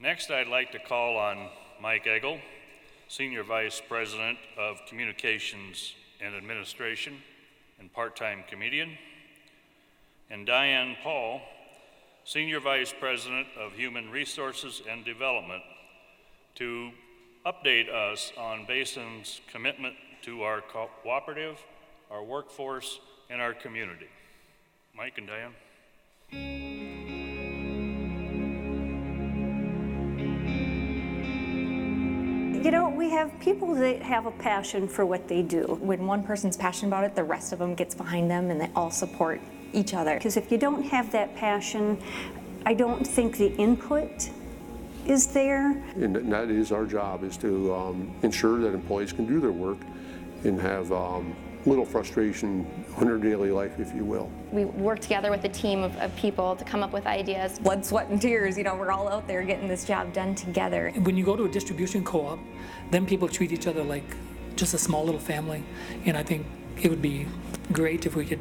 Next, I'd like to call on Mike Eggle, Senior Vice President of Communications and Administration and part-time comedian, and Diane Paul, Senior Vice President of Human Resources and Development, to update us on Basin's commitment to our cooperative, our workforce, and our community. Mike and Diane. You know, we have people that have a passion for what they do. When one person's passionate about it, the rest of them gets behind them and they all support each other. Because if you don't have that passion, I don't think the input is there. And that is our job, is to ensure that employees can do their work and have little frustration on their daily life, if you will. We work together with a team of people to come up with ideas. Blood, sweat, and tears, you know, we're all out there getting this job done together. When you go to a distribution co-op, then people treat each other like just a small little family, and I think it would be great if we could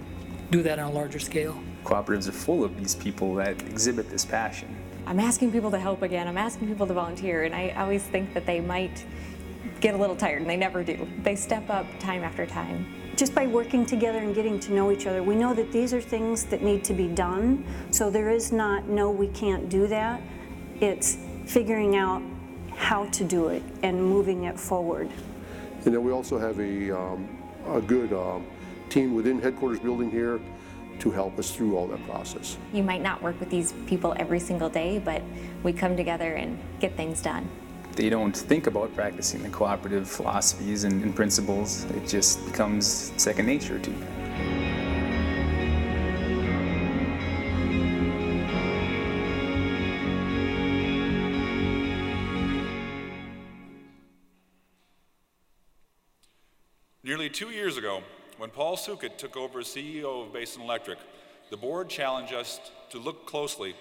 do that on a larger scale. Cooperatives are full of these people that exhibit this passion. I'm asking people to help again, I'm asking people to volunteer, and I always think that they might get a little tired, and they never do. They step up time after time. Just by working together and getting to know each other, we know that these are things that need to be done. So there is not, no, we can't do that. It's figuring out how to do it and moving it forward. And then we also have a good team within headquarters building here to help us through all that process. You might not work with these people every single day, but we come together and get things done. They don't think about practicing the cooperative philosophies and principles. It just becomes second nature to them. Nearly 2 years ago, when Paul Sukett took over as CEO of Basin Electric, the board challenged us to look closely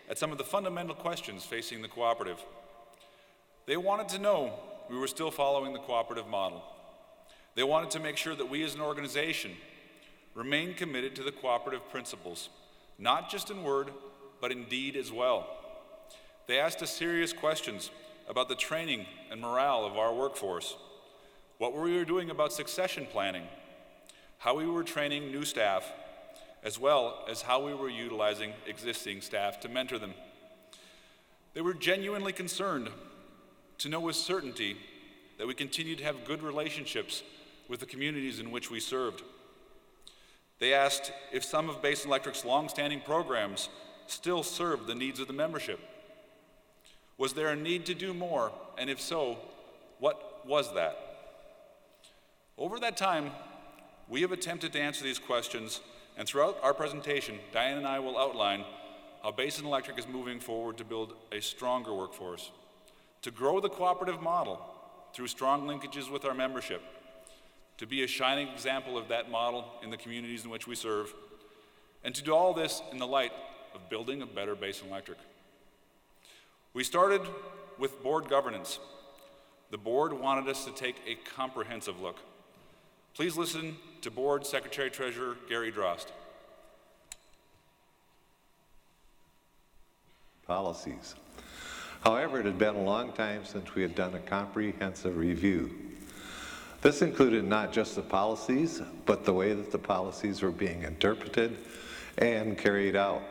at some of the fundamental questions facing the cooperative. They wanted to know we were still following the cooperative model. They wanted to make sure that we as an organization remain committed to the cooperative principles, not just in word, but in deed as well. They asked us serious questions about the training and morale of our workforce, what we were doing about succession planning, how we were training new staff, as well as how we were utilizing existing staff to mentor them. They were genuinely concerned to know with certainty that we continue to have good relationships with the communities in which we served. They asked if some of Basin Electric's long-standing programs still served the needs of the membership. Was there a need to do more, and if so, what was that? Over that time, we have attempted to answer these questions, and throughout our presentation, Diane and I will outline how Basin Electric is moving forward to build a stronger workforce, to grow the cooperative model through strong linkages with our membership, to be a shining example of that model in the communities in which we serve, and to do all this in the light of building a better Basin Electric. We started with board governance. The board wanted us to take a comprehensive look. Please listen to Board Secretary-Treasurer Gary Drost. Policies. However, it had been a long time since we had done a comprehensive review. This included not just the policies, but the way that the policies were being interpreted and carried out.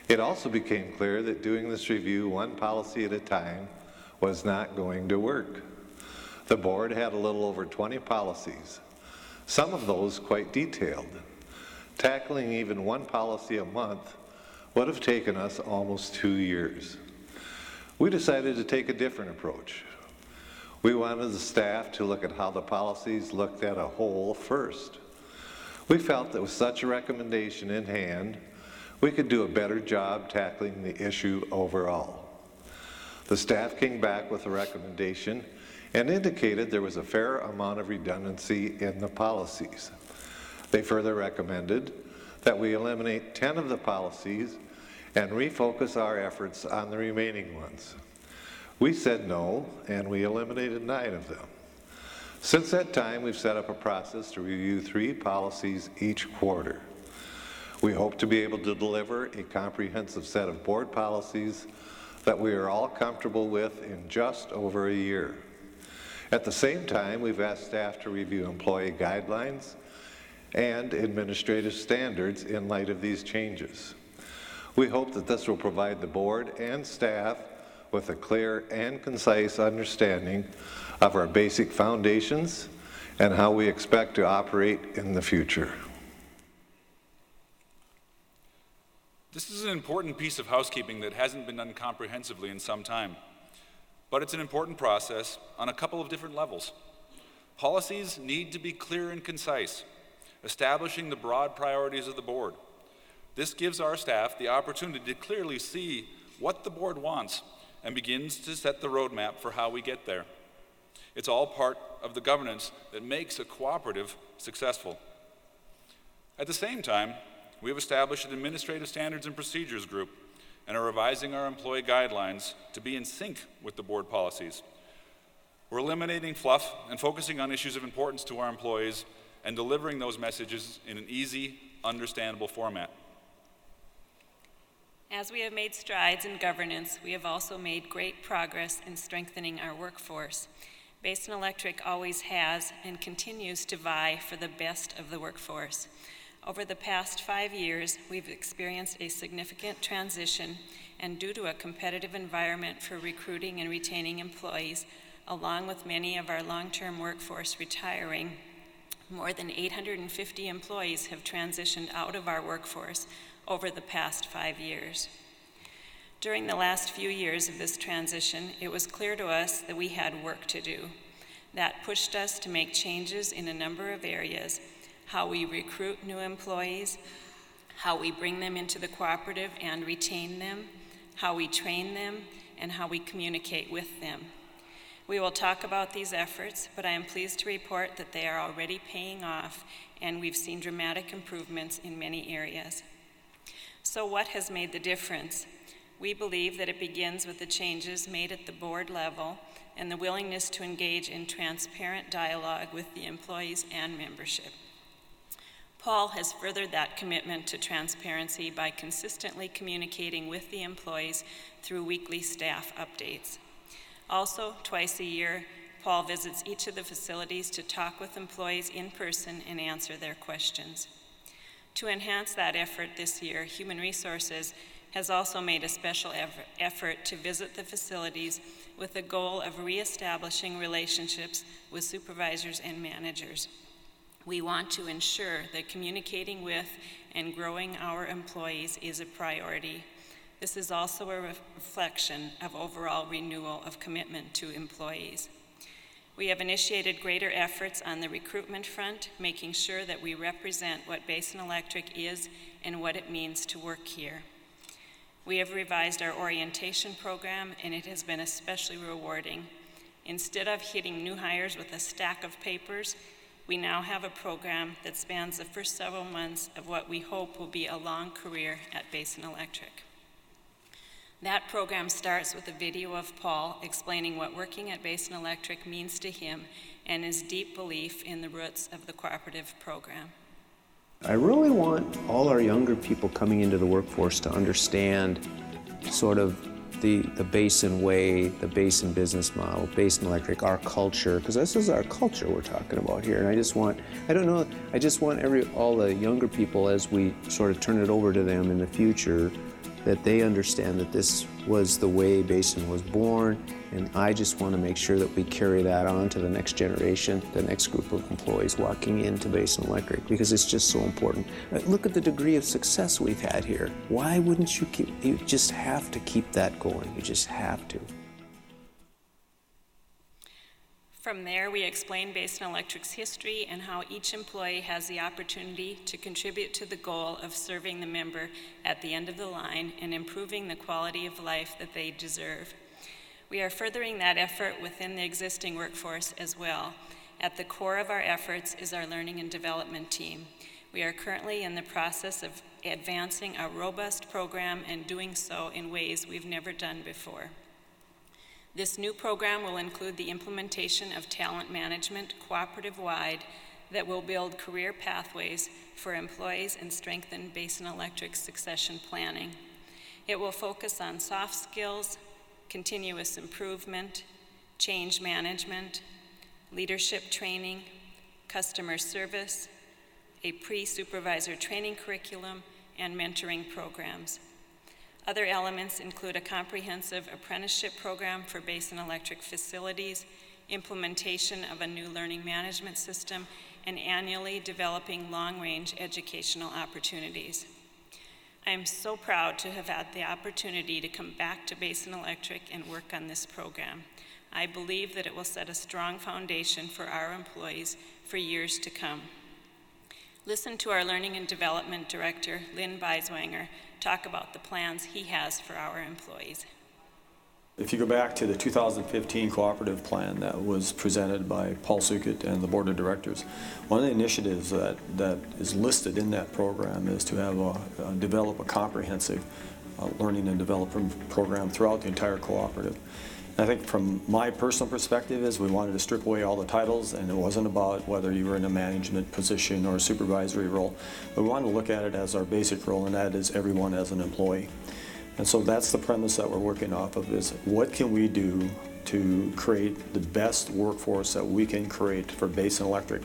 It also became clear that doing this review one policy at a time was not going to work. The board had a little over 20 policies, some of those quite detailed. Tackling even one policy a month would have taken us almost 2 years. We decided to take a different approach. We wanted the staff to look at how the policies looked at a whole first. We felt that with such a recommendation in hand, we could do a better job tackling the issue overall. The staff came back with a recommendation and indicated there was a fair amount of redundancy in the policies. They further recommended that we eliminate 10 of the policies and refocus our efforts on the remaining ones. We said no, and we eliminated 9 of them. Since that time, we've set up a process to review 3 policies each quarter. We hope to be able to deliver a comprehensive set of board policies that we are all comfortable with in just over a year. At the same time, we've asked staff to review employee guidelines and administrative standards in light of these changes. We hope that this will provide the board and staff with a clear and concise understanding of our basic foundations and how we expect to operate in the future. This is an important piece of housekeeping that hasn't been done comprehensively in some time, but it's an important process on a couple of different levels. Policies need to be clear and concise, establishing the broad priorities of the board. This gives our staff the opportunity to clearly see what the board wants and begins to set the roadmap for how we get there. It's all part of the governance that makes a cooperative successful. At the same time, we have established an administrative standards and procedures group and are revising our employee guidelines to be in sync with the board policies. We're eliminating fluff and focusing on issues of importance to our employees and delivering those messages in an easy, understandable format. As we have made strides in governance, we have also made great progress in strengthening our workforce. Basin Electric always has and continues to vie for the best of the workforce. Over the past 5 years, we've experienced a significant transition, and due to a competitive environment for recruiting and retaining employees, along with many of our long-term workforce retiring, more than 850 employees have transitioned out of our workforce over the past 5 years. During the last few years of this transition, it was clear to us that we had work to do. That pushed us to make changes in a number of areas: how we recruit new employees, how we bring them into the cooperative and retain them, how we train them, and how we communicate with them. We will talk about these efforts, but I am pleased to report that they are already paying off, and we've seen dramatic improvements in many areas. So what has made the difference? We believe that it begins with the changes made at the board level and the willingness to engage in transparent dialogue with the employees and membership. Paul has furthered that commitment to transparency by consistently communicating with the employees through weekly staff updates. Also, twice a year, Paul visits each of the facilities to talk with employees in person and answer their questions. To enhance that effort this year, Human Resources has also made a special effort to visit the facilities with the goal of reestablishing relationships with supervisors and managers. We want to ensure that communicating with and growing our employees is a priority. This is also a reflection of overall renewal of commitment to employees. We have initiated greater efforts on the recruitment front, making sure that we represent what Basin Electric is and what it means to work here. We have revised our orientation program, and it has been especially rewarding. Instead of hitting new hires with a stack of papers, we now have a program that spans the first several months of what we hope will be a long career at Basin Electric. That program starts with a video of Paul explaining what working at Basin Electric means to him and his deep belief in the roots of the cooperative program. I really want all our younger people coming into the workforce to understand sort of the Basin way, the Basin business model, Basin Electric, our culture, because this is our culture we're talking about here. And I just want all the younger people, as we sort of turn it over to them in the future, that they understand that this was the way Basin was born, and I just want to make sure that we carry that on to the next generation, the next group of employees walking into Basin Electric, because it's just so important. Look at the degree of success we've had here. Why wouldn't you you just have to keep that going. You just have to. From there, we explain Basin Electric's history and how each employee has the opportunity to contribute to the goal of serving the member at the end of the line and improving the quality of life that they deserve. We are furthering that effort within the existing workforce as well. At the core of our efforts is our learning and development team. We are currently in the process of advancing a robust program and doing so in ways we've never done before. This new program will include the implementation of talent management cooperative-wide that will build career pathways for employees and strengthen Basin Electric's succession planning. It will focus on soft skills, continuous improvement, change management, leadership training, customer service, a pre-supervisor training curriculum, and mentoring programs. Other elements include a comprehensive apprenticeship program for Basin Electric facilities, implementation of a new learning management system, and annually developing long-range educational opportunities. I am so proud to have had the opportunity to come back to Basin Electric and work on this program. I believe that it will set a strong foundation for our employees for years to come. Listen to our Learning and Development Director, Lynn Beiswanger, talk about the plans he has for our employees. If you go back to the 2015 cooperative plan that was presented by Paul Sukett and the Board of Directors, one of the initiatives that is listed in that program is to have develop a comprehensive learning and development program throughout the entire cooperative. I think from my personal perspective is we wanted to strip away all the titles, and it wasn't about whether you were in a management position or a supervisory role. But we wanted to look at it as our basic role, and that is everyone as an employee. And so that's the premise that we're working off of, is what can we do to create the best workforce that we can create for Basin Electric,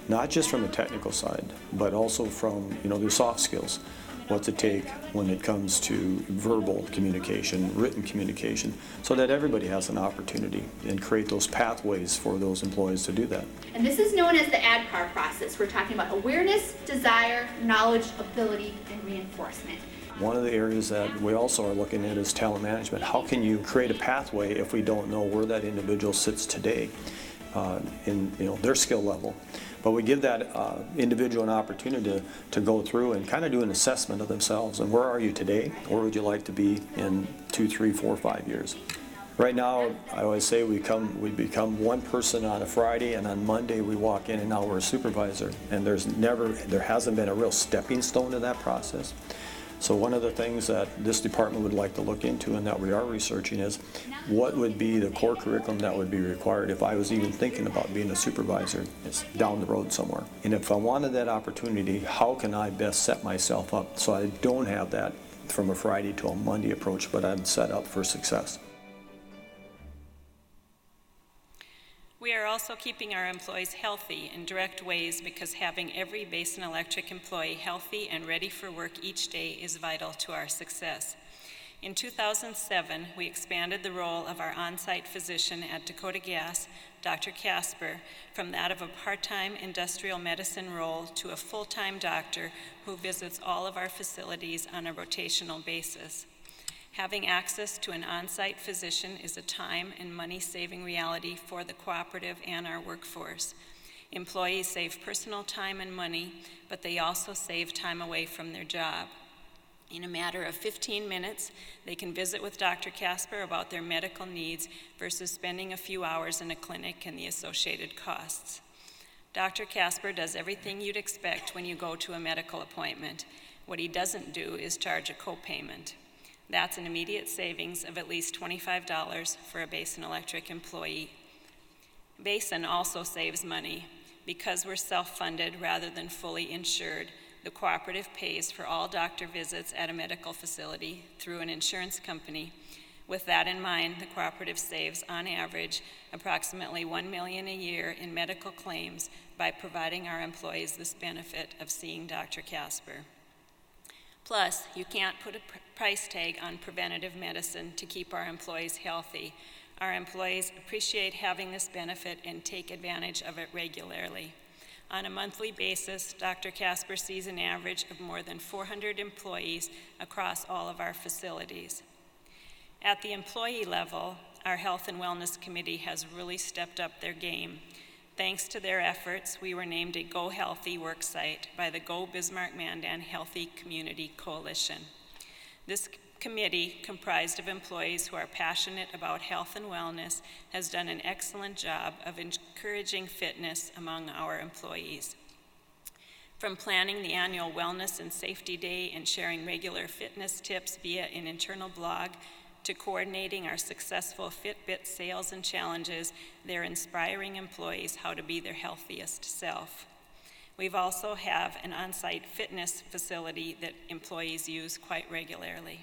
not just from the technical side, but also from the soft skills. What's it take when it comes to verbal communication, written communication, so that everybody has an opportunity and create those pathways for those employees to do that. And this is known as the ADKAR process. We're talking about awareness, desire, knowledge, ability, and reinforcement. One of the areas that we also are looking at is talent management. How can you create a pathway if we don't know where that individual sits today in their skill level? But we give that individual an opportunity to go through and kind of do an assessment of themselves. And where are you today? Where would you like to be in 2, 3, 4, 5 years? Right now, I always say we become one person on a Friday, and on Monday we walk in and now we're a supervisor. And there hasn't been a real stepping stone to that process. So one of the things that this department would like to look into and that we are researching is what would be the core curriculum that would be required if I was even thinking about being a supervisor. It's down the road somewhere. And if I wanted that opportunity, how can I best set myself up so I don't have that from a Friday to a Monday approach, but I'm set up for success. We are also keeping our employees healthy in direct ways because having every Basin Electric employee healthy and ready for work each day is vital to our success. In 2007, we expanded the role of our on-site physician at Dakota Gas, Dr. Casper, from that of a part-time industrial medicine role to a full-time doctor who visits all of our facilities on a rotational basis. Having access to an on-site physician is a time and money-saving reality for the cooperative and our workforce. Employees save personal time and money, but they also save time away from their job. In a matter of 15 minutes, they can visit with Dr. Casper about their medical needs versus spending a few hours in a clinic and the associated costs. Dr. Casper does everything you'd expect when you go to a medical appointment. What he doesn't do is charge a co-payment. That's an immediate savings of at least $25 for a Basin Electric employee. Basin also saves money. Because we're self-funded rather than fully insured, the cooperative pays for all doctor visits at a medical facility through an insurance company. With that in mind, the cooperative saves, on average, approximately $1 million a year in medical claims by providing our employees this benefit of seeing Dr. Casper. Plus, you can't put a price tag on preventative medicine to keep our employees healthy. Our employees appreciate having this benefit and take advantage of it regularly. On a monthly basis, Dr. Casper sees an average of more than 400 employees across all of our facilities. At the employee level, our Health and Wellness Committee has really stepped up their game. Thanks to their efforts, we were named a Go Healthy worksite by the Go Bismarck-Mandan Healthy Community Coalition. This committee, comprised of employees who are passionate about health and wellness, has done an excellent job of encouraging fitness among our employees. From planning the annual Wellness and Safety Day and sharing regular fitness tips via an internal blog, to coordinating our successful Fitbit sales and challenges, they're inspiring employees how to be their healthiest self. We've also have an on-site fitness facility that employees use quite regularly.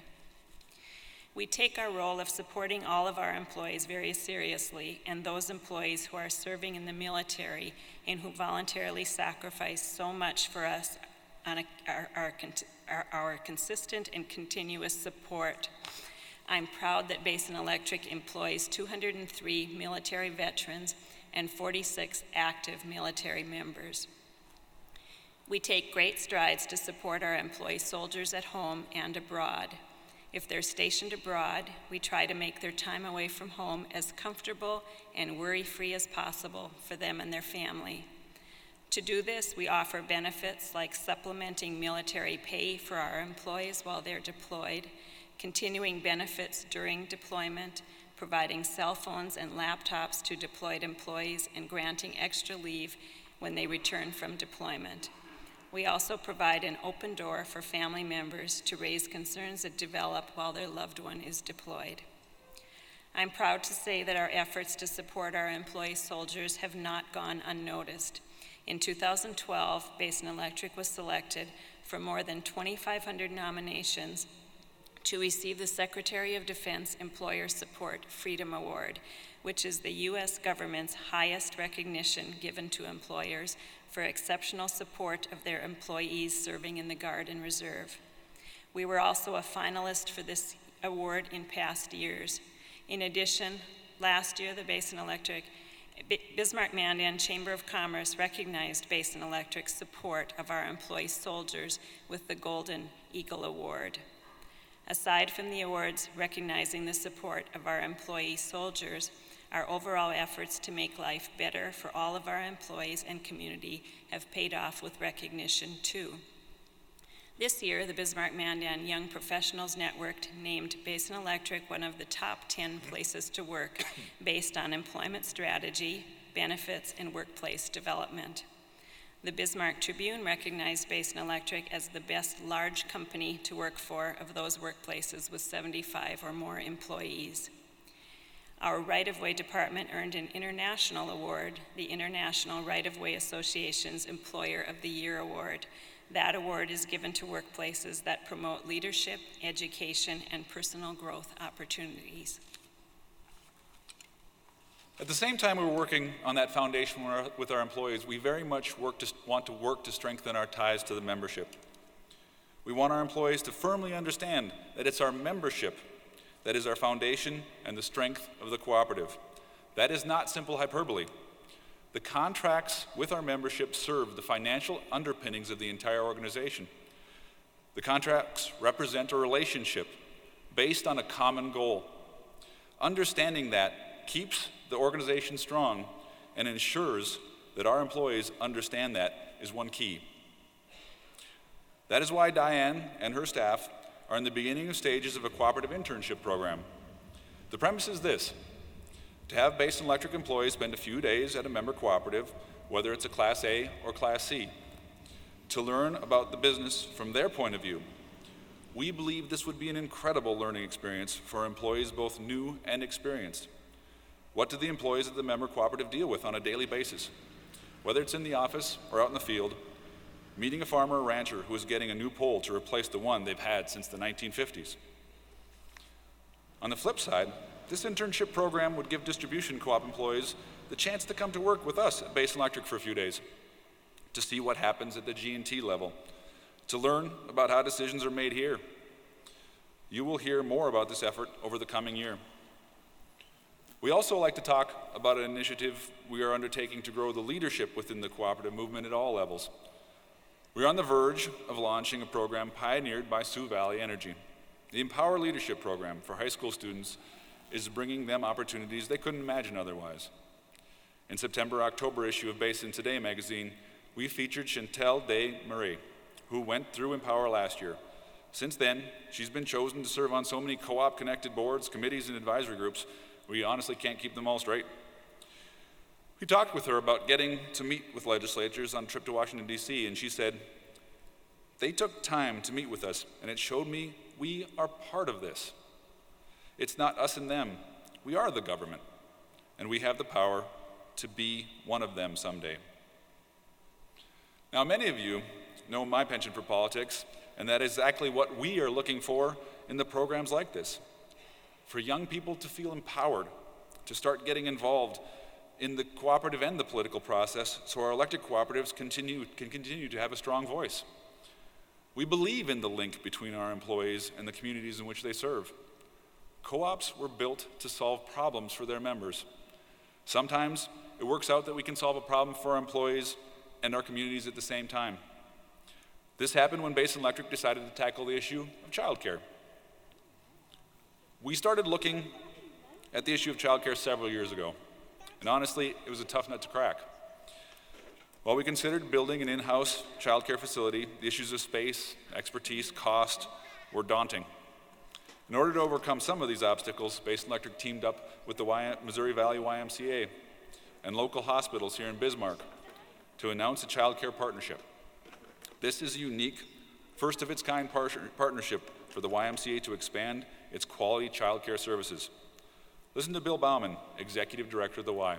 We take our role of supporting all of our employees very seriously, and those employees who are serving in the military and who voluntarily sacrifice so much for us on our consistent and continuous support. I'm proud that Basin Electric employs 203 military veterans and 46 active military members. We take great strides to support our employee soldiers at home and abroad. If they're stationed abroad, we try to make their time away from home as comfortable and worry-free as possible for them and their family. To do this, we offer benefits like supplementing military pay for our employees while they're deployed, continuing benefits during deployment, providing cell phones and laptops to deployed employees, and granting extra leave when they return from deployment. We also provide an open door for family members to raise concerns that develop while their loved one is deployed. I'm proud to say that our efforts to support our employee soldiers have not gone unnoticed. In 2012, Basin Electric was selected for more than 2,500 nominations to receive the Secretary of Defense Employer Support Freedom Award, which is the U.S. government's highest recognition given to employers for exceptional support of their employees serving in the Guard and Reserve. We were also a finalist for this award in past years. In addition, last year, the Basin Electric Bismarck-Mandan Chamber of Commerce recognized Basin Electric's support of our employee soldiers with the Golden Eagle Award. Aside from the awards recognizing the support of our employee soldiers, our overall efforts to make life better for all of our employees and community have paid off with recognition too. This year, the Bismarck-Mandan Young Professionals Network named Basin Electric one of the top 10 places to work based on employment strategy, benefits, and workplace development. The Bismarck Tribune recognized Basin Electric as the best large company to work for of those workplaces with 75 or more employees. Our right-of-way department earned an international award, the International Right-of-Way Association's Employer of the Year Award. That award is given to workplaces that promote leadership, education, and personal growth opportunities. At the same time we were working on that foundation with our employees, we very much want to work to strengthen our ties to the membership. We want our employees to firmly understand that it's our membership that is our foundation and the strength of the cooperative. That is not simple hyperbole. The contracts with our membership serve the financial underpinnings of the entire organization. The contracts represent a relationship based on a common goal. Understanding that keeps the organization strong and ensures that our employees understand that is one key. That is why Diane and her staff are in the beginning stages of a cooperative internship program. The premise is this: to have Basin Electric employees spend a few days at a member cooperative, whether it's a Class A or Class C, to learn about the business from their point of view. We believe this would be an incredible learning experience for employees both new and experienced. What do the employees of the member cooperative deal with on a daily basis? Whether it's in the office or out in the field, meeting a farmer or rancher who is getting a new pole to replace the one they've had since the 1950s. On the flip side, this internship program would give distribution co-op employees the chance to come to work with us at Basin Electric for a few days, to see what happens at the G&T level, to learn about how decisions are made here. You will hear more about this effort over the coming year. We also like to talk about an initiative we are undertaking to grow the leadership within the cooperative movement at all levels. We're on the verge of launching a program pioneered by Sioux Valley Energy. The Empower Leadership Program for high school students is bringing them opportunities they couldn't imagine otherwise. In September-October issue of Basin Today magazine, we featured Chantel Day Murray, who went through Empower last year. Since then, she's been chosen to serve on so many co-op connected boards, committees, and advisory groups, we honestly can't keep them all straight. We talked with her about getting to meet with legislatures on a trip to Washington, D.C., and she said, "They took time to meet with us, and it showed me we are part of this. It's not us and them. We are the government, and we have the power to be one of them someday." Now, many of you know my penchant for politics, and that is exactly what we are looking for in the programs like this. for young people to feel empowered, to start getting involved in the cooperative and the political process so our electric cooperatives can continue to have a strong voice. We believe in the link between our employees and the communities in which they serve. Co-ops were built to solve problems for their members. Sometimes it works out that we can solve a problem for our employees and our communities at the same time. This happened when Basin Electric decided to tackle the issue of childcare. We started looking at the issue of childcare several years ago, and honestly, it was a tough nut to crack. While we considered building an in-house childcare facility, the issues of space, expertise, cost were daunting. In order to overcome some of these obstacles, Basin Electric teamed up with the Missouri Valley YMCA and local hospitals here in Bismarck to announce a childcare partnership. This is a unique, first-of-its-kind partnership for the YMCA to expand its quality childcare services. Listen to Bill Bauman, Executive Director of the Y.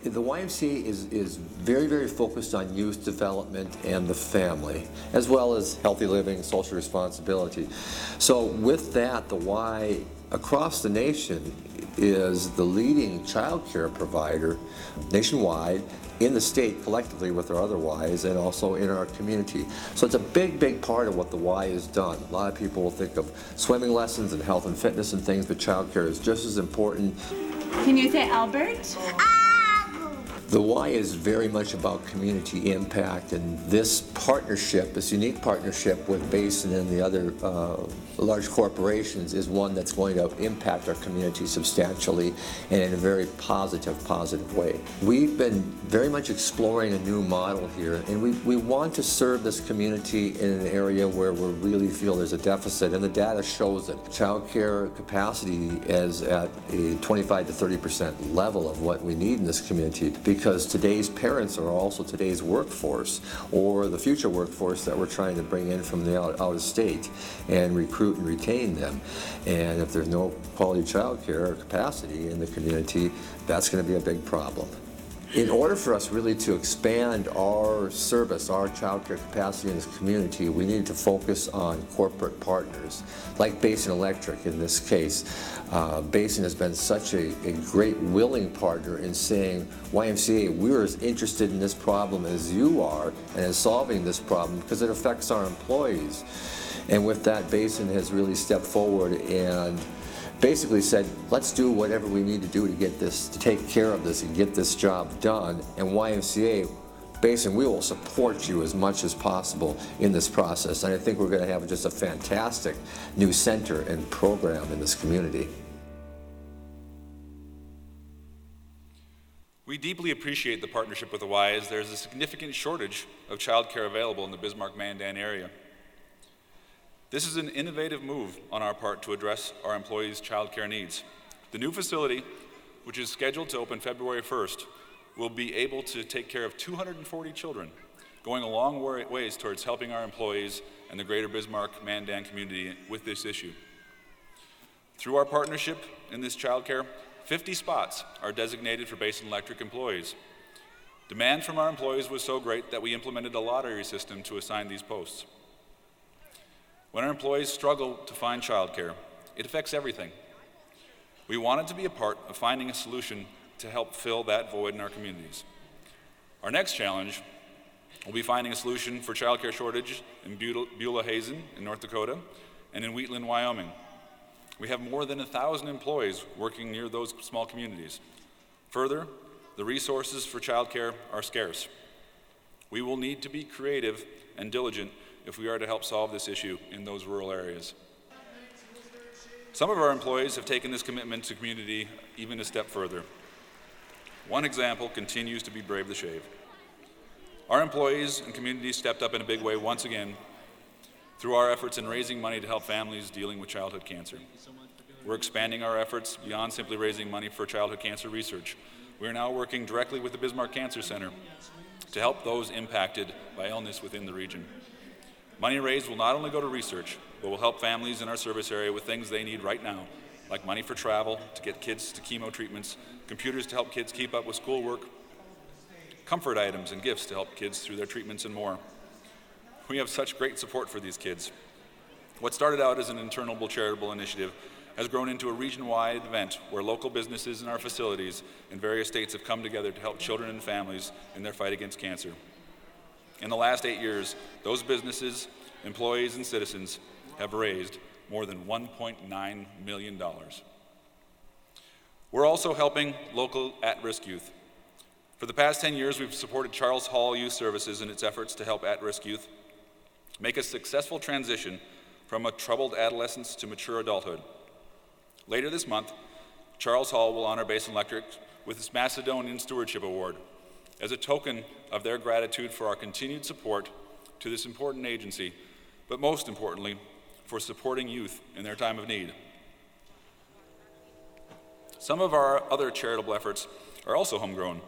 The YMCA is very, very focused on youth development and the family, as well as healthy living and social responsibility. So with that, the Y across the nation is the leading child care provider nationwide, in the state collectively with our other Ys, and also in our community. So it's a big, big part of what the Y has done. A lot of people will think of swimming lessons and health and fitness and things, but child care is just as important. Can you say Albert? The Y is very much about community impact, and this partnership, this unique partnership with Basin and the other large corporations, is one that's going to impact our community substantially and in a very positive way. We've been very much exploring a new model here, and we want to serve this community in an area where we really feel there's a deficit, and the data shows it. Child care capacity is at a 25 to 30% level of what we need in this community, because today's parents are also today's workforce, or the future workforce that we're trying to bring in from the out of state and recruit and retain them. And if there's no quality child care or capacity in the community, that's going to be a big problem. In order for us really to expand our service, our child care capacity in this community, we need to focus on corporate partners, like Basin Electric in this case. Basin has been such a great willing partner in saying, YMCA, we're as interested in this problem as you are and in solving this problem because it affects our employees. And with that, Basin has really stepped forward and basically said, let's do whatever we need to do to get this, to take care of this and get this job done. And YMCA, Basin, we will support you as much as possible in this process. And I think we're going to have just a fantastic new center and program in this community. We deeply appreciate the partnership with the Y, as there's a significant shortage of child care available in the Bismarck-Mandan area. This is an innovative move on our part to address our employees' child care needs. The new facility, which is scheduled to open February 1st, will be able to take care of 240 children, going a long ways towards helping our employees and the greater Bismarck-Mandan community with this issue. Through our partnership in this child care, 50 spots are designated for Basin Electric employees. Demand from our employees was so great that we implemented a lottery system to assign these posts. When our employees struggle to find childcare, it affects everything. We wanted to be a part of finding a solution to help fill that void in our communities. Our next challenge will be finding a solution for childcare shortage in Beulah-Hazen in North Dakota and in Wheatland, Wyoming. We have more than 1,000 employees working near those small communities. Further, the resources for childcare are scarce. We will need to be creative and diligent if we are to help solve this issue in those rural areas. Some of our employees have taken this commitment to community even a step further. One example continues to be Brave the Shave. Our employees and communities stepped up in a big way once again through our efforts in raising money to help families dealing with childhood cancer. We're expanding our efforts beyond simply raising money for childhood cancer research. We are now working directly with the Bismarck Cancer Center to help those impacted by illness within the region. Money raised will not only go to research, but will help families in our service area with things they need right now, like money for travel, to get kids to chemo treatments, computers to help kids keep up with schoolwork, comfort items and gifts to help kids through their treatments, and more. We have such great support for these kids. What started out as an internal charitable initiative has grown into a region-wide event where local businesses in our facilities in various states have come together to help children and families in their fight against cancer. In the last 8 years, those businesses, employees, and citizens have raised more than $1.9 million. We're also helping local at-risk youth. For the past 10 years, we've supported Charles Hall Youth Services in its efforts to help at-risk youth make a successful transition from a troubled adolescence to mature adulthood. Later this month, Charles Hall will honor Basin Electric with its Macedonian Stewardship Award as a token of their gratitude for our continued support to this important agency, but most importantly, for supporting youth in their time of need. Some of our other charitable efforts are also homegrown,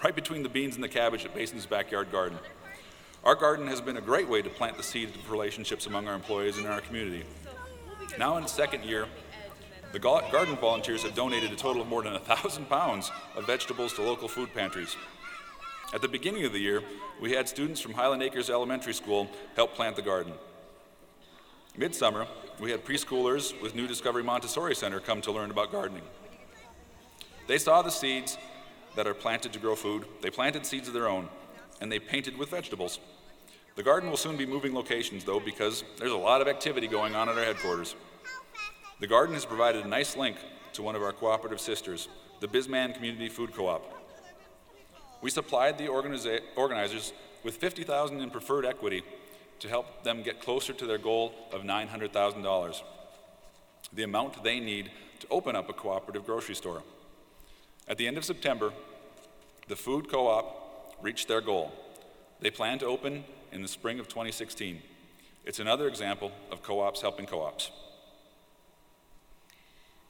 right between the beans and the cabbage at Basin's backyard garden. Our garden has been a great way to plant the seed of relationships among our employees and in our community. Now in its second year, the garden volunteers have donated a total of more than 1,000 pounds of vegetables to local food pantries. At the beginning of the year, we had students from Highland Acres Elementary School help plant the garden. Midsummer, we had preschoolers with New Discovery Montessori Center come to learn about gardening. They saw the seeds that are planted to grow food, they planted seeds of their own, and they painted with vegetables. The garden will soon be moving locations, though, because there's a lot of activity going on at our headquarters. The garden has provided a nice link to one of our cooperative sisters, the Bisman Community Food Co-op. We supplied the organizers with $50,000 in preferred equity to help them get closer to their goal of $900,000, the amount they need to open up a cooperative grocery store. At the end of September, the food co-op reached their goal. They plan to open in the spring of 2016. It's another example of co-ops helping co-ops.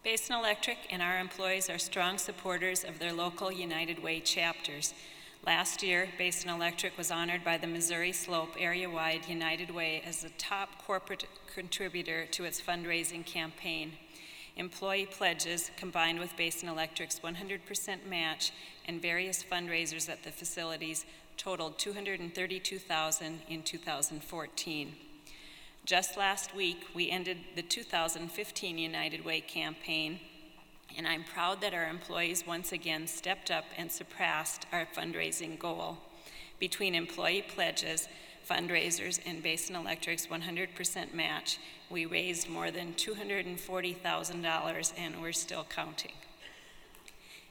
Basin Electric and our employees are strong supporters of their local United Way chapters. Last year, Basin Electric was honored by the Missouri Slope area-wide United Way as the top corporate contributor to its fundraising campaign. Employee pledges, combined with Basin Electric's 100% match and various fundraisers at the facilities, totaled $232,000 in 2014. Just last week, we ended the 2015 United Way campaign, and I'm proud that our employees once again stepped up and surpassed our fundraising goal. Between employee pledges, fundraisers, and Basin Electric's 100% match, we raised more than $240,000, and we're still counting.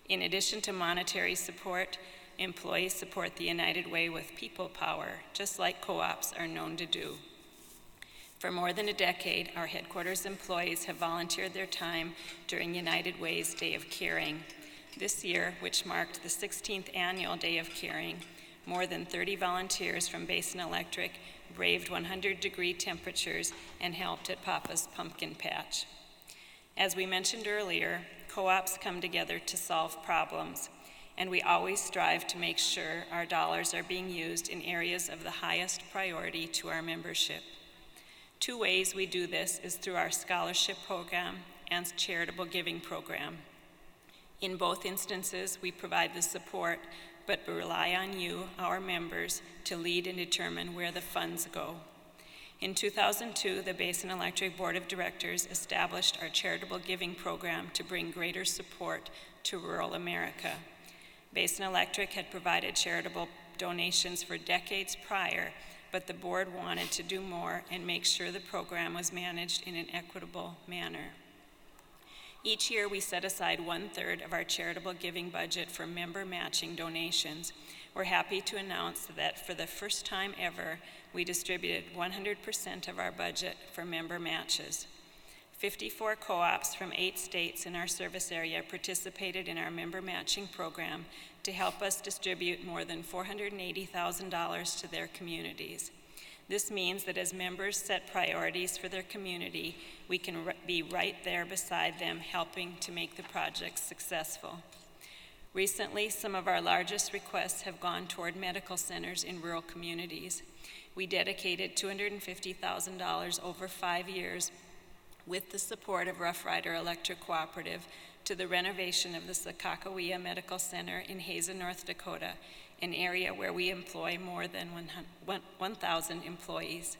In addition to monetary support, employees support the United Way with people power, just like co-ops are known to do. For more than a decade, our headquarters employees have volunteered their time during United Way's Day of Caring. This year, which marked the 16th annual Day of Caring, more than 30 volunteers from Basin Electric braved 100-degree temperatures and helped at Papa's Pumpkin Patch. As we mentioned earlier, co-ops come together to solve problems, and we always strive to make sure our dollars are being used in areas of the highest priority to our membership. Two ways we do this is through our scholarship program and charitable giving program. In both instances, we provide the support, but we rely on you, our members, to lead and determine where the funds go. In 2002, the Basin Electric Board of Directors established our charitable giving program to bring greater support to rural America. Basin Electric had provided charitable donations for decades prior, but the board wanted to do more and make sure the program was managed in an equitable manner. Each year, we set aside 1/3 of our charitable giving budget for member matching donations. We're happy to announce that for the first time ever, we distributed 100% of our budget for member matches. 54 co-ops from 8 states in our service area participated in our member matching program to help us distribute more than $480,000 to their communities. This means that as members set priorities for their community, we can be right there beside them, helping to make the projects successful. Recently, some of our largest requests have gone toward medical centers in rural communities. We dedicated $250,000 over 5 years with the support of Rough Rider Electric Cooperative to the renovation of the Sakakawea Medical Center in Hazen, North Dakota, an area where we employ more than 1,000 employees.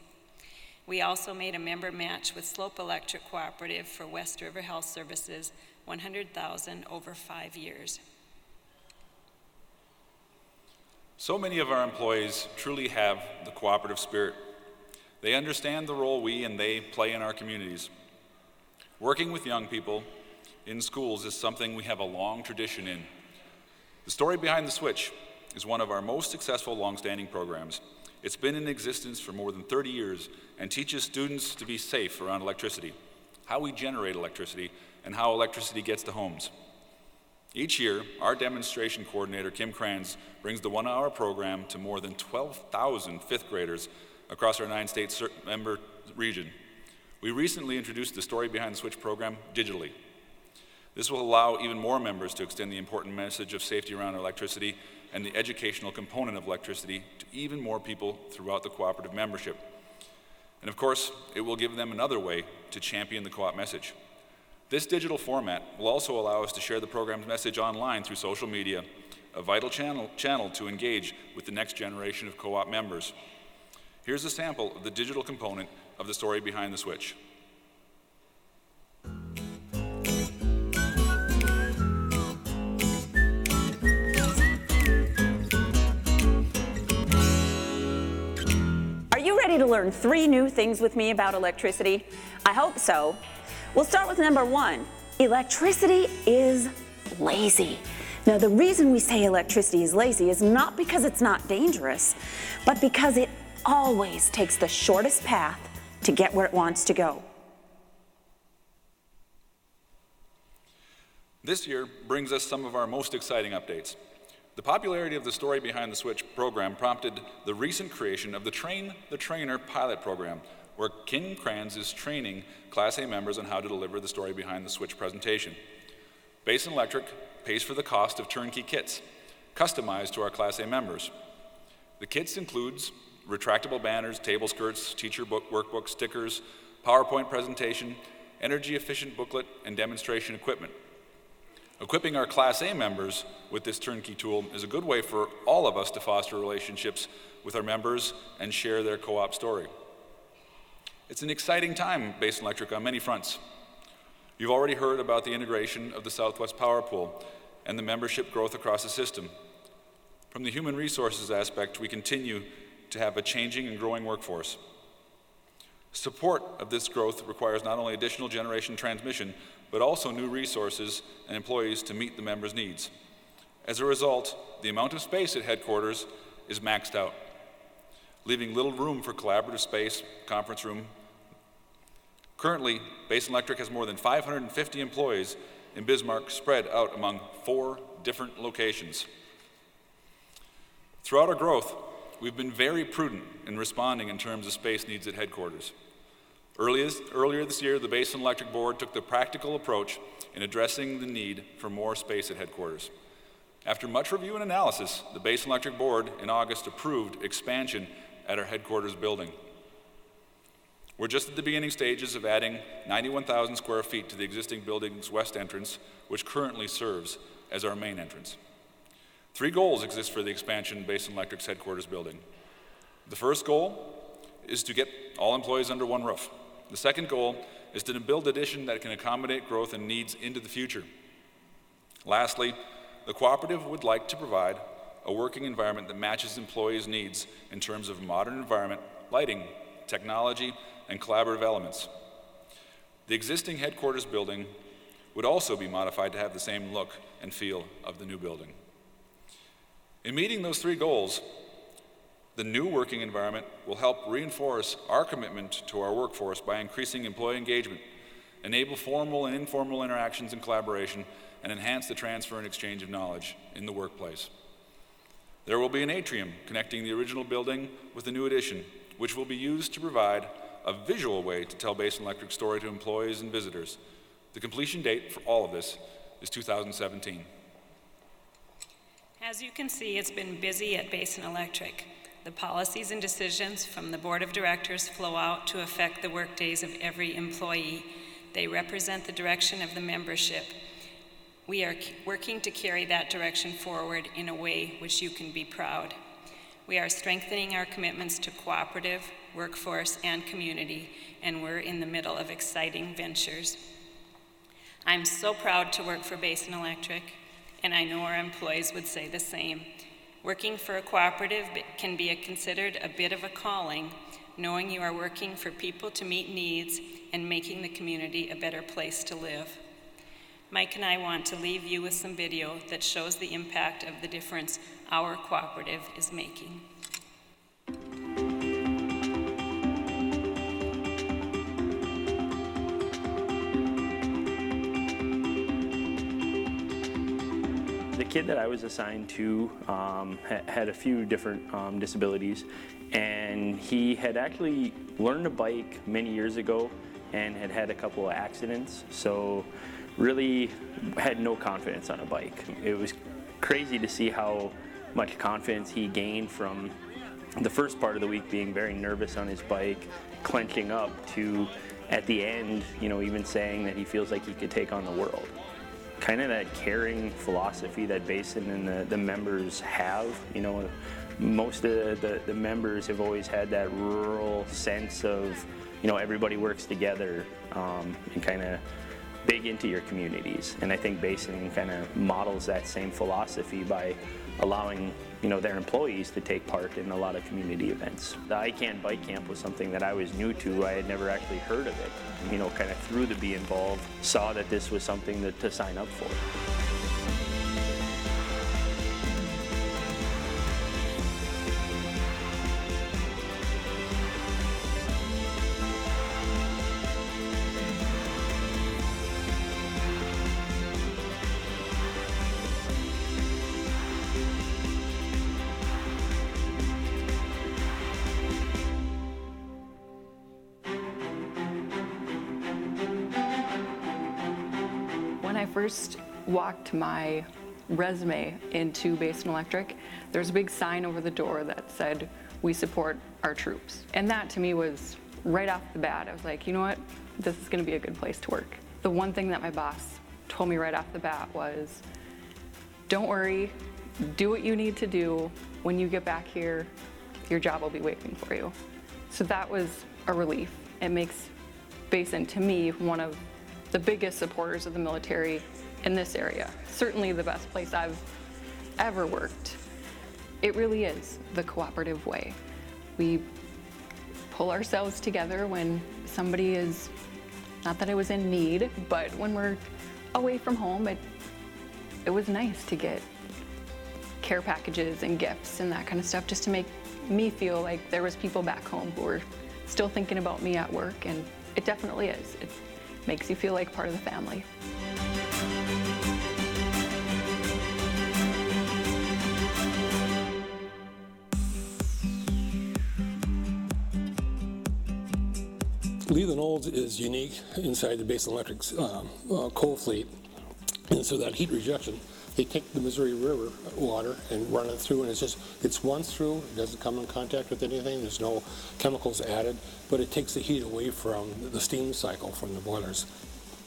We also made a member match with Slope Electric Cooperative for West River Health Services, $100,000 over 5 years. So many of our employees truly have the cooperative spirit. They understand the role we and they play in our communities. Working with young people in schools is something we have a long tradition in. The Story Behind the Switch is one of our most successful long-standing programs. It's been in existence for more than 30 years and teaches students to be safe around electricity, how we generate electricity, and how electricity gets to homes. Each year, our demonstration coordinator, Kim Kranz, brings the 1-hour program to more than 12,000 fifth graders across our 9-state member region. We recently introduced the Story Behind the Switch program digitally. This will allow even more members to extend the important message of safety around electricity and the educational component of electricity to even more people throughout the cooperative membership. And of course, it will give them another way to champion the co-op message. This digital format will also allow us to share the program's message online through social media, a vital channel to engage with the next generation of co-op members. Here's a sample of the digital component of the Story Behind the Switch. Are you ready to learn 3 new things with me about electricity? I hope so. We'll start with number 1. Electricity is lazy. Now, the reason we say electricity is lazy is not because it's not dangerous, but because it always takes the shortest path to get where it wants to go. This year brings us some of our most exciting updates. The popularity of the Story Behind the Switch program prompted the recent creation of the Train the Trainer pilot program, where Kim Kranz is training Class A members on how to deliver the Story Behind the Switch presentation. Basin Electric pays for the cost of turnkey kits, customized to our Class A members. The kits includes retractable banners, table skirts, teacher workbooks, stickers, PowerPoint presentation, energy-efficient booklet, and demonstration equipment. Equipping our Class A members with this turnkey tool is a good way for all of us to foster relationships with our members and share their co-op story. It's an exciting time at Basin Electric on many fronts. You've already heard about the integration of the Southwest Power Pool and the membership growth across the system. From the human resources aspect, we continue to have a changing and growing workforce. Support of this growth requires not only additional generation transmission, but also new resources and employees to meet the members' needs. As a result, the amount of space at headquarters is maxed out, leaving little room for collaborative space, conference room. Currently, Basin Electric has more than 550 employees in Bismarck spread out among 4 different locations. Throughout our growth, we've been very prudent in responding in terms of space needs at headquarters. Earlier this year, the Basin Electric Board took the practical approach in addressing the need for more space at headquarters. After much review and analysis, the Basin Electric Board in August approved expansion at our headquarters building. We're just at the beginning stages of adding 91,000 square feet to the existing building's west entrance, which currently serves as our main entrance. 3 goals exist for the expansion of Basin Electric's headquarters building. The first goal is to get all employees under one roof. The second goal is to build addition that can accommodate growth and needs into the future. Lastly, the cooperative would like to provide a working environment that matches employees' needs in terms of modern environment, lighting, technology, and collaborative elements. The existing headquarters building would also be modified to have the same look and feel of the new building. In meeting those 3 goals, the new working environment will help reinforce our commitment to our workforce by increasing employee engagement, enable formal and informal interactions and collaboration, and enhance the transfer and exchange of knowledge in the workplace. There will be an atrium connecting the original building with the new addition, which will be used to provide a visual way to tell Basin Electric's story to employees and visitors. The completion date for all of this is 2017. As you can see, it's been busy at Basin Electric. The policies and decisions from the Board of Directors flow out to affect the workdays of every employee. They represent the direction of the membership. We are working to carry that direction forward in a way which you can be proud. We are strengthening our commitments to cooperative, workforce, and community, and we're in the middle of exciting ventures. I'm so proud to work for Basin Electric, and I know our employees would say the same. Working for a cooperative can be considered a bit of a calling, knowing you are working for people to meet needs and making the community a better place to live. Mike and I want to leave you with some video that shows the impact of the difference our cooperative is making. The kid that I was assigned to had a few different disabilities, and he had actually learned a bike many years ago and had had a couple of accidents, so really had no confidence on a bike. It was crazy to see how much confidence he gained from the first part of the week being very nervous on his bike, clenching up, to at the end, you know, even saying that he feels like he could take on the world. Kind of that caring philosophy that Basin and the members have. You know, most of the members have always had that rural sense of, you know, everybody works together and kind of big into your communities. And I think Basin kind of models that same philosophy by allowing, you know, their employees to take part in a lot of community events. The I Can Bike Camp was something that I was new to. I had never actually heard of it. You know, kind of through the Be Involved, saw that this was something to sign up for. When I first walked my resume into Basin Electric, there's a big sign over the door that said, "We support our troops." And that to me was right off the bat. I was like, you know what? This is gonna be a good place to work. The one thing that my boss told me right off the bat was, don't worry, do what you need to do. When you get back here, your job will be waiting for you. So that was a relief. It makes Basin, to me, one of the biggest supporters of the military in this area. Certainly the best place I've ever worked. It really is the cooperative way. We pull ourselves together when somebody is, not that I was in need, but when we're away from home, it was nice to get care packages and gifts and that kind of stuff, just to make me feel like there was people back home who were still thinking about me at work, and it definitely is. It makes you feel like part of the family. Leland Olds is unique inside the Basin Electric's coal fleet, and so that heat rejection, they take the Missouri River water and run it through, and it's runs through, it doesn't come in contact with anything, there's no chemicals added, but it takes the heat away from the steam cycle from the boilers.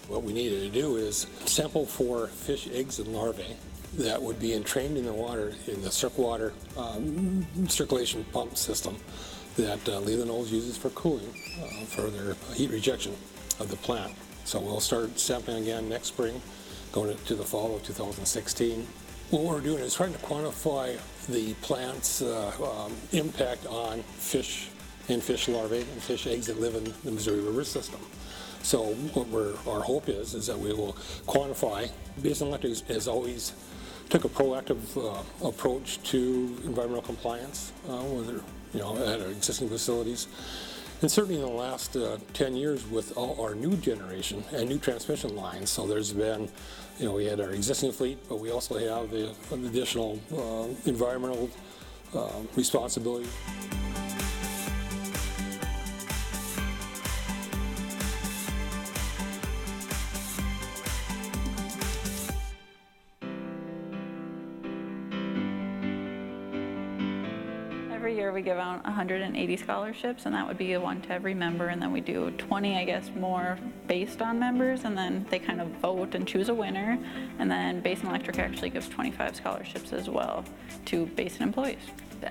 What we needed to do is sample for fish eggs and larvae that would be entrained in the water in the water circulation pump system that Leland Olds uses for cooling for their heat rejection of the plant. So we'll start sampling again next spring, going to the fall of 2016. What we're doing is trying to quantify the plant's impact on fish and fish larvae and fish eggs that live in the Missouri River system. So what our hope is that we will quantify. Basin Electric has always took a proactive approach to environmental compliance at our existing facilities. And certainly in the last 10 years with all our new generation and new transmission lines, so there's been, we had our existing fleet, but we also have the additional environmental responsibility. Every year we give out 180 scholarships, and that would be one to every member, and then we do 20, I guess, more based on members, and then they kind of vote and choose a winner, and then Basin Electric actually gives 25 scholarships as well to Basin employees.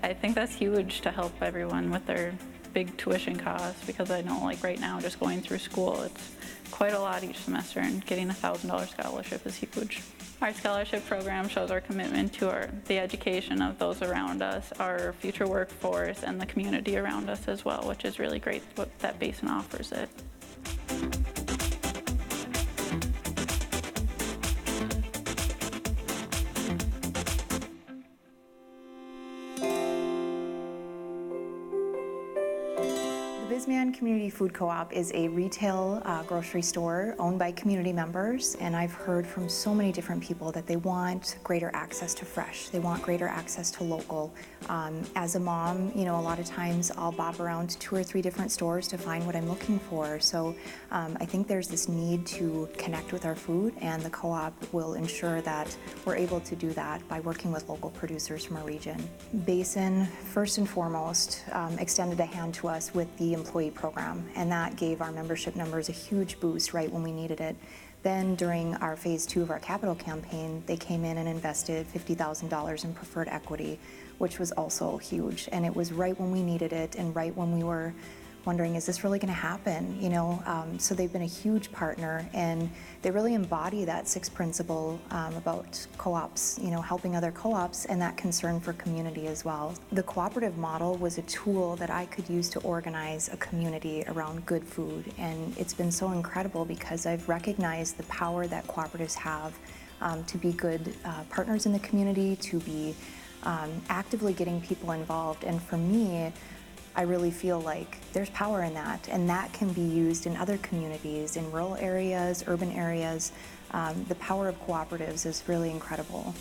I think that's huge to help everyone with their big tuition costs, because I know like right now just going through school, it's quite a lot each semester, and getting a $1,000 scholarship is huge. Our scholarship program shows our commitment to the education of those around us, our future workforce, and the community around us as well, which is really great that Basin offers it. Bisman Community Food Co-op is a retail grocery store owned by community members, and I've heard from so many different people that they want greater access to fresh. They want greater access to local. As a mom, you know, a lot of times I'll bob around to 2 or 3 different stores to find what I'm looking for. So I think there's this need to connect with our food, and the co-op will ensure that we're able to do that by working with local producers from our region. Basin, first and foremost, extended a hand to us with the employee program, and that gave our membership numbers a huge boost right when we needed it. Then during our phase 2 of our capital campaign, they came in and invested $50,000 in preferred equity, which was also huge. And it was right when we needed it, and right when we were wondering, is this really going to happen? You know, so they've been a huge partner, and they really embody that 6th principle about co-ops, you know, helping other co-ops, and that concern for community as well. The cooperative model was a tool that I could use to organize a community around good food, and it's been so incredible because I've recognized the power that cooperatives have to be good partners in the community, to be actively getting people involved. And for me, I really feel like there's power in that, and that can be used in other communities, in rural areas, urban areas. The power of cooperatives is really incredible.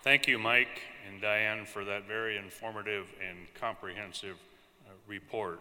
Thank you, Mike and Diane, for that very informative and comprehensive report.